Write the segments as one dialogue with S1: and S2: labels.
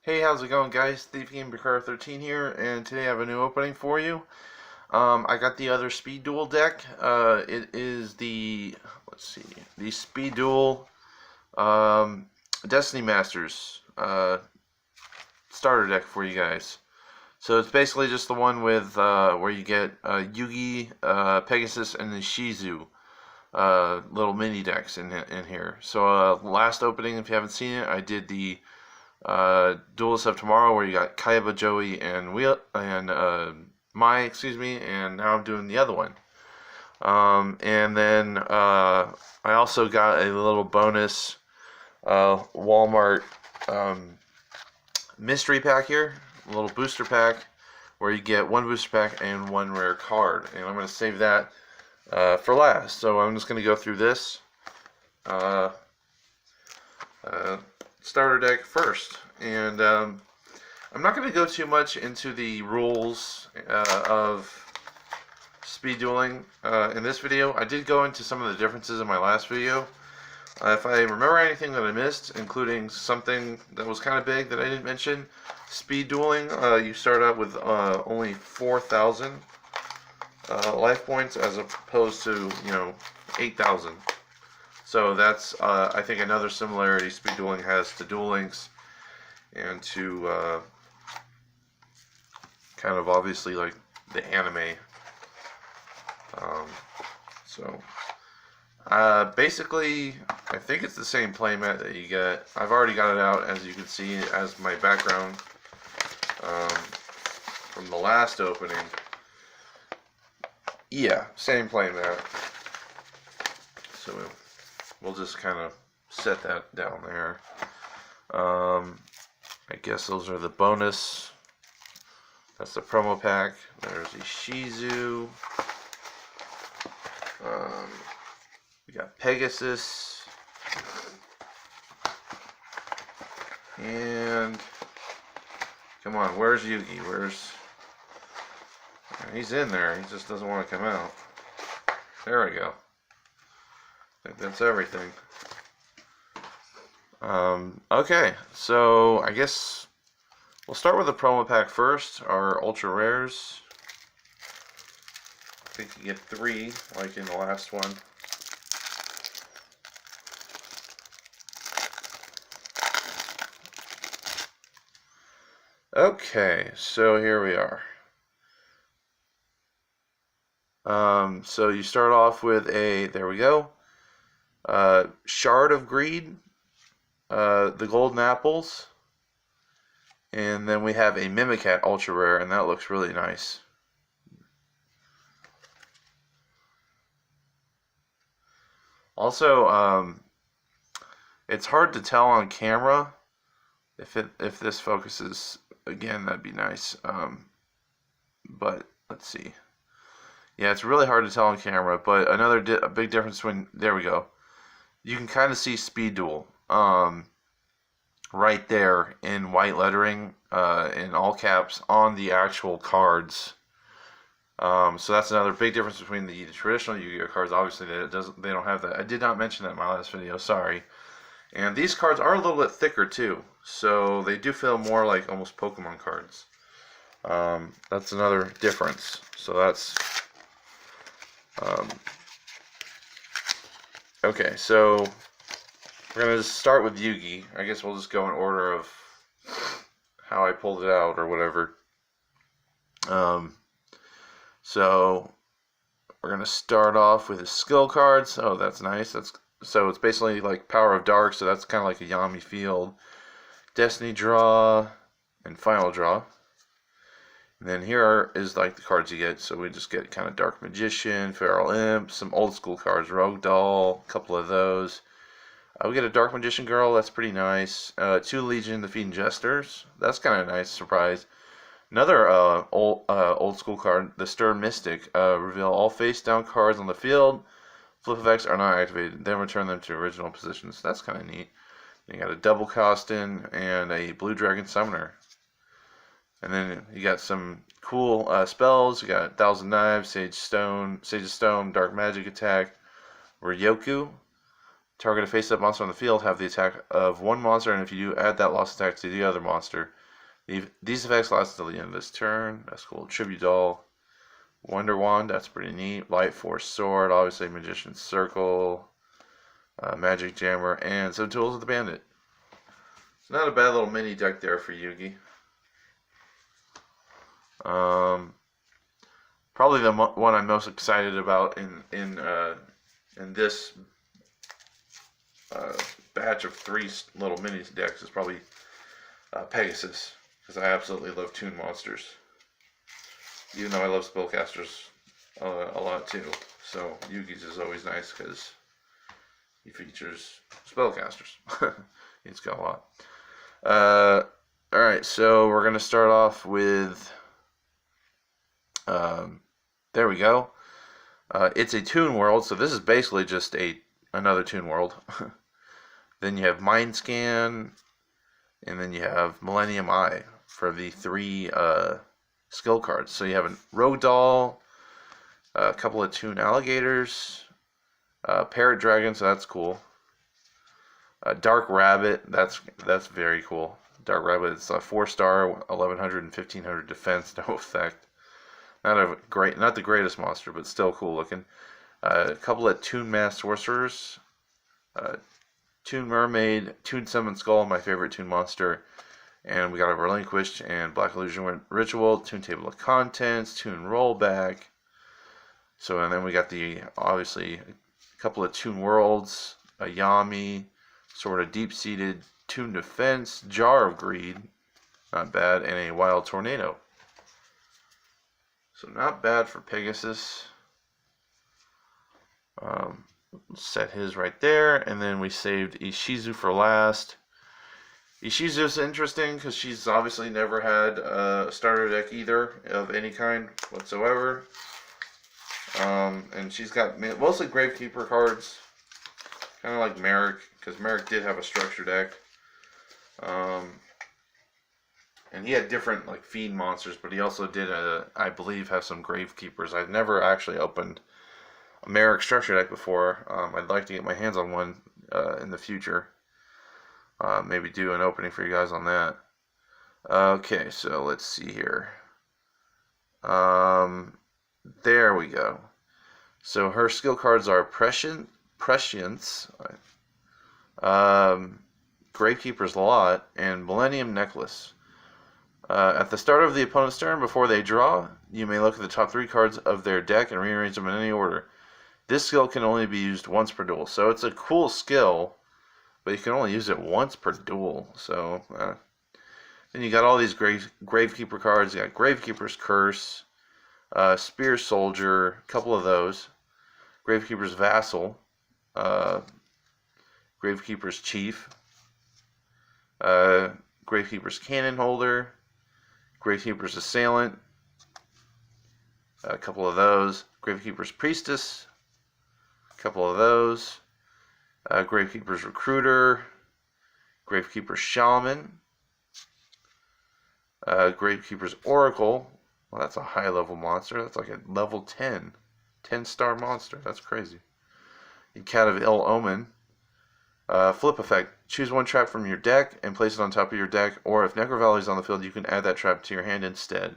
S1: Hey, how's it going, guys? Thief Game Car 13 here, and today I have a new opening for you. I got the other Speed Duel deck. It is the Speed Duel um, Destiny Masters starter deck for you guys. So it's basically just the one with where you get Yugi, Pegasus, and the Ishizu little mini decks in here. So last opening, if you haven't seen it, I did the Duelist of Tomorrow, where you got Kaiba, Joey, and Mai, excuse me, and now I'm doing the other one. And then I also got a little bonus Walmart mystery pack here, a little booster pack, where you get one booster pack and one rare card. And I'm going to save that for last. So I'm just going to go through this uh, starter deck first. And I'm not going to go too much into the rules of speed dueling in this video. I did go into some of the differences in my last video. If I remember anything that I missed, including something that was kind of big that I didn't mention, speed dueling, you start out with only 4,000 life points as opposed to, 8,000. So that's, I think, another similarity speed dueling has to Duel Links and to kind of obviously like the anime. So basically, I think it's the same playmat that you get. I've already got it out, as you can see, as my background from the last opening. Yeah, same playmat. So we'll just kind of set that down there. I guess those are the bonus. That's the promo pack. There's Ishizu. We got Pegasus. And come on, where's Yugi? He's in there. He just doesn't want to come out. There we go. I think that's everything. Okay, so I guess we'll start with the promo pack first, our ultra rares. I think you get 3, like in the last one. Okay, so here we are. So you start off with there we go, Shard of Greed, the Golden Apples, and then we have a Mimicat Ultra Rare, and that looks really nice. Also, it's hard to tell on camera if this focuses again. That'd be nice. But let's see. Yeah, it's really hard to tell on camera. But another a big difference there we go. You can kind of see Speed Duel right there in white lettering in all caps on the actual cards. So that's another big difference between the traditional Yu-Gi-Oh cards. Obviously, they don't have that. I did not mention that in my last video. Sorry. And these cards are a little bit thicker too, so they do feel more like almost Pokemon cards. That's another difference. So that's okay. So we're gonna start with Yugi. I guess we'll just go in order of how I pulled it out or whatever. So we're gonna start off with his skill cards. Oh, that's nice. So it's basically like Power of Dark. So that's kind of like a Yami Field, Destiny Draw, and Final Draw. And then here is like the cards you get. So we just get kind of Dark Magician, Feral Imp, some old school cards, Rogue Doll, a couple of those. We get a Dark Magician Girl. That's pretty nice. 2 Legion, the Feeding Jesters. That's kind of a nice surprise. Another old school card, the Stern Mystic. Reveal all face down cards on the field. Flip effects are not activated. Then return them to original positions. That's kind of neat. You got a double Costin and a Blue Dragon Summoner. And then you got some cool spells. You got Thousand Knives, Sage of Stone, Dark Magic Attack, Ryoku, Target a face-up monster on the field, have the attack of one monster, and if you do, add that lost attack to the other monster. These effects last until the end of this turn. That's cool. Tribute Doll. Wonder Wand, that's pretty neat. Light Force Sword, obviously Magician's Circle. Magic Jammer, and some Tools of the Bandit. It's not a bad little mini deck there for Yugi. Probably the one I'm most excited about in this batch of 3 little mini decks is probably Pegasus, because I absolutely love Toon Monsters. Even though I love Spellcasters a lot too. So Yugi's is always nice because he features Spellcasters. He's got a lot. Alright, so we're going to start off with... there we go. It's a Toon World, so this is basically just another Toon World. Then you have Mind Scan, and then you have Millennium Eye for the 3 skill cards. So you have a Rogue Doll, a couple of Toon Alligators, Parrot Dragon, so that's cool. Dark Rabbit, that's very cool. Dark Rabbit, it's a 4-star, 1100 and 1500 defense, no effect. Not the greatest monster, but still cool looking. A couple of Toon Masked Sorcerers, Toon Mermaid, Toon Summon Skull, my favorite Toon monster. And we got a Relinquished and Black Illusion Ritual, Toon Table of Contents, Toon Rollback. So, and then we got obviously, a couple of Toon Worlds, a Yami, sort of deep-seated Toon Defense, Jar of Greed, not bad, and a Wild Tornado. So not bad for Pegasus. Set his right there, and then we saved Ishizu for last. Ishizu's interesting because she's obviously never had a starter deck either of any kind whatsoever. And she's got mostly Gravekeeper cards, kind of like Americ, because Americ did have a structure deck. And he had different like feed monsters, but he also did I believe have some Gravekeepers. I've never actually opened a Americ structure deck before. I'd like to get my hands on one in the future. Maybe do an opening for you guys on that. Okay, so let's see here. There we go. So her skill cards are Prescience, Gravekeeper's Lot, and Millennium Necklace. At the start of the opponent's turn, before they draw, you may look at the top 3 cards of their deck and rearrange them in any order. This skill can only be used once per duel. So it's a cool skill, but you can only use it once per duel. So then you got all these Gravekeeper cards. You got Gravekeeper's Curse, Spear Soldier, a couple of those. Gravekeeper's Vassal, Gravekeeper's Chief, Gravekeeper's Cannon Holder, Gravekeeper's Assailant, a couple of those. Gravekeeper's Priestess, a couple of those. Gravekeeper's Recruiter, Gravekeeper's Shaman, Gravekeeper's Oracle. Well, that's a high-level monster. That's like a level 10-star monster. That's crazy. Cat of Ill Omen. Flip effect. Choose one trap from your deck and place it on top of your deck, or if Necro Valley is on the field, you can add that trap to your hand instead.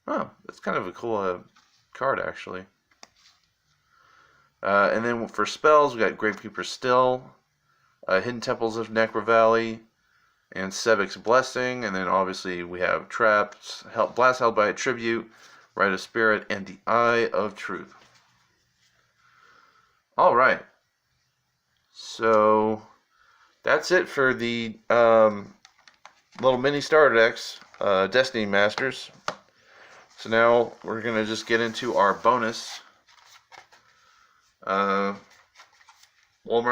S1: Oh, that's kind of a cool card, actually. And then for spells, we got Gravekeeper's Still, Hidden Temples of Necro Valley, and Sebek's Blessing, and then obviously we have Traps, Blast Held by a Tribute, Rite of Spirit, and the Eye of Truth. Alright. So that's it for the little mini starter decks, Destiny Masters. So now we're going to just get into our bonus Walmart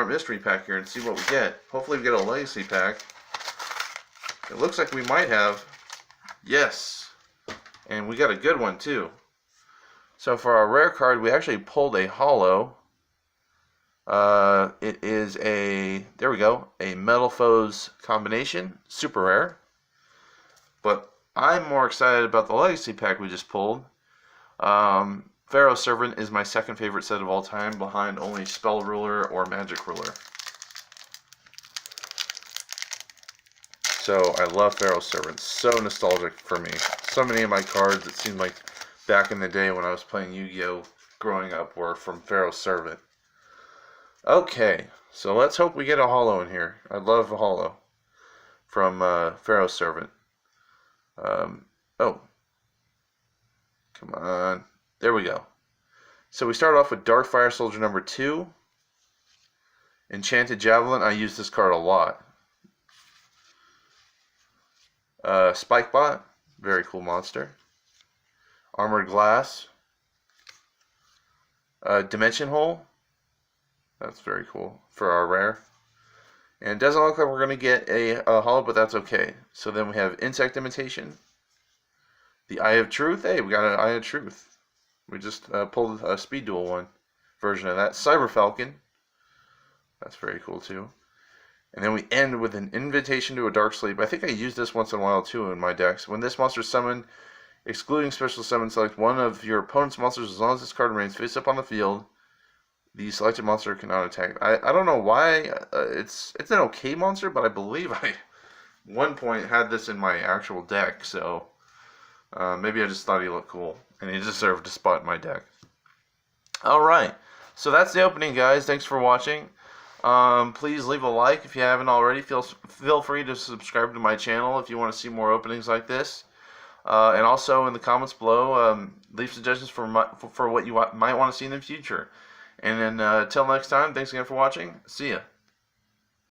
S1: mystery pack here and see what we get. Hopefully we get a legacy pack. It looks like we might have. Yes. And we got a good one too. So for our rare card, we actually pulled a holo. It is there we go, a Metal Foes combination, super rare. But I'm more excited about the legacy pack we just pulled. Pharaoh Servant is my second favorite set of all time, behind only Spell Ruler or Magic Ruler. So I love Pharaoh Servant. So nostalgic for me. So many of my cards, it seemed like back in the day when I was playing Yu-Gi-Oh! Growing up, were from Pharaoh Servant. Okay, so let's hope we get a holo in here. I love a holo from Pharaoh Servant. Oh, come on. There we go. So we start off with Dark Fire Soldier number 2. Enchanted Javelin. I use this card a lot. Spikebot. Very cool monster. Armored Glass. Dimension Hole. That's very cool for our rare. And it doesn't look like we're going to get a holo, but that's okay. So then we have Insect Imitation. The Eye of Truth. Hey, we got an Eye of Truth. We just pulled a Speed Duel one version of that. Cyber Falcon. That's very cool too. And then we end with an Invitation to a Dark Sleep. I think I used this once in a while too in my decks. When this monster is summoned, excluding special summon, select one of your opponent's monsters as long as this card remains face up on the field. The selected monster cannot attack. I don't know why. It's an okay monster, but I believe I at one point had this in my actual deck. So maybe I just thought he looked cool and he deserved a spot in my deck. Alright, so that's the opening, guys. Thanks for watching. Please leave a like if you haven't already. Feel free to subscribe to my channel if you want to see more openings like this. And also in the comments below, leave suggestions for what you might want to see in the future. And then until next time, thanks again for watching. See ya.